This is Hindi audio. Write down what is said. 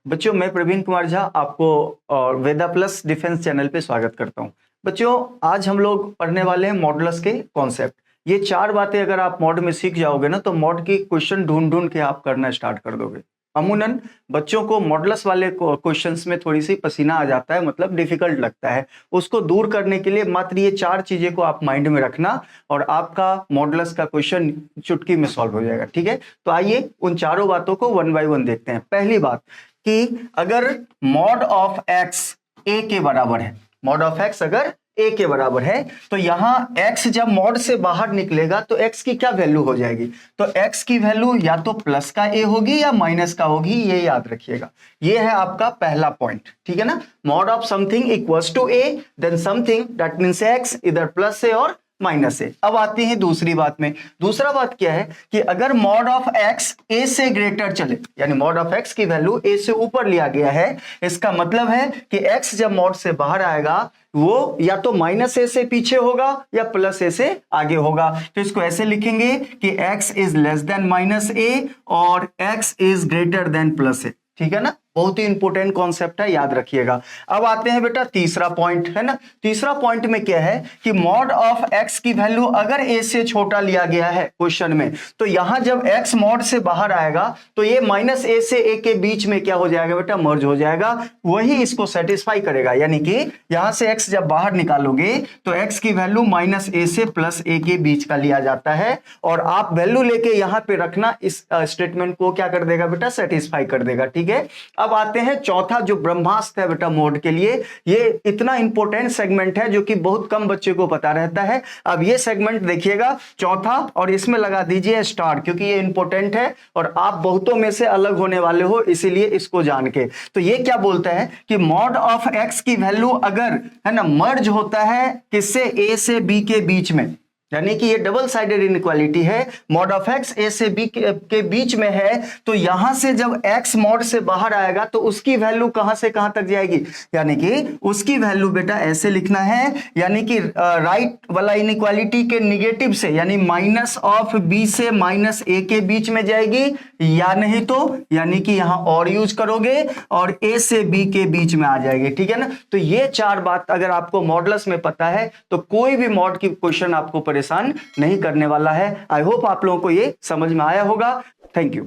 बच्चों, मैं प्रवीण कुमार झा आपको और वेदा प्लस डिफेंस चैनल पे स्वागत करता हूं। बच्चों, आज हम लोग पढ़ने वाले हैं मॉडुलस के कॉन्सेप्ट। ये चार बातें अगर आप मॉड में सीख जाओगे ना तो मॉड की क्वेश्चन ढूंढ ढूंढ के आप करना स्टार्ट कर दोगे। अमूनन बच्चों को मॉडुलस वाले क्वेश्चंस में थोड़ी सी पसीना आ जाता है, मतलब डिफिकल्ट लगता है। उसको दूर करने के लिए मात्र ये चार चीजें को आप माइंड में रखना और आपका मॉडुलस का क्वेश्चन चुटकी में सॉल्व हो जाएगा। ठीक है, तो आइए उन चारों बातों को वन बाय वन देखते हैं। पहली बात कि अगर मॉड ऑफ एक्स ए के बराबर है, मॉड ऑफ एक्स अगर ए के बराबर है तो यहां x जब मॉड से बाहर निकलेगा तो x की क्या वैल्यू हो जाएगी? तो x की वैल्यू या तो प्लस का a होगी या माइनस का होगी, ये याद रखिएगा। ये है आपका पहला पॉइंट, ठीक है ना। Mod of something equals to a, then something that means x इधर प्लस है और माइनस है। अब आते हैं दूसरी बात में। दूसरा बात क्या है कि अगर मॉड ऑफ x a से ग्रेटर चले, यानी मॉड ऑफ x की वैल्यू a से ऊपर लिया गया है, इसका मतलब है कि x जब मॉड से बाहर आएगा वो या तो माइनस ए से पीछे होगा या प्लस ए से आगे होगा। तो इसको ऐसे लिखेंगे कि x is less than minus a और x is greater than plus a. ठीक है ना, बहुत ही इंपॉर्टेंट कॉन्सेप्ट है, याद रखिएगा। अब आते हैं बेटा तीसरा पॉइंट, है ना। तीसरा पॉइंट में क्या है कि मॉड ऑफ x की वैल्यू अगर a से छोटा लिया गया है क्वेश्चन में, तो यहां जब x मॉड से बाहर आएगा तो ये माइनस ए से a के बीच में क्या हो जाएगा बेटा? मर्ज हो जाएगा। वही इसको सेटिस्फाई करेगा, यानी कि यहां से x जब बाहर निकालोगे तो x की वैल्यू माइनस ए से प्लस ए के बीच का लिया जाता है और आप वैल्यू लेके यहां पे रखना, इस स्टेटमेंट को क्या कर देगा बेटा? सेटिस्फाई कर देगा। ठीक है, अब आते हैं चौथा जो ब्रह्मास्त्र है बेटा मोड के लिए। ये इतना इंपॉर्टेंट सेगमेंट है जो कि बहुत कम बच्चे को पता रहता है। अब ये सेगमेंट देखिएगा चौथा, और इसमें लगा दीजिए स्टार, क्योंकि ये इंपॉर्टेंट है और आप बहुतों में से अलग होने वाले हो, इसीलिए इसको जान के। तो ये क्या बोलता है कि मॉड ऑफ एक्स की वैल्यू अगर, है ना, मर्ज होता है किससे? ए से बी के बीच में, यानी कि ये डबल साइडेड इनइक्वालिटी है। मॉड ऑफ एक्स ए से बी के बीच में है, तो यहां से जब एक्स मॉड से बाहर आएगा तो उसकी वैल्यू कहां से कहां तक जाएगी? यानी कि उसकी वैल्यू बेटा ऐसे लिखना है, यानी कि राइट वाला इनइक्वालिटी के निगेटिव से, यानी माइनस ऑफ बी से माइनस ए के बीच में जाएगी, या नहीं तो यानी कि यहां और यूज करोगे और ए से बी के बीच में आ जाएगी। ठीक है ना। तो ये चार बात अगर आपको मॉडुलस में पता है तो कोई भी मॉड की क्वेश्चन आपको परेशान नहीं करने वाला है। आई होप आप लोगों को ये समझ में आया होगा। Thank you.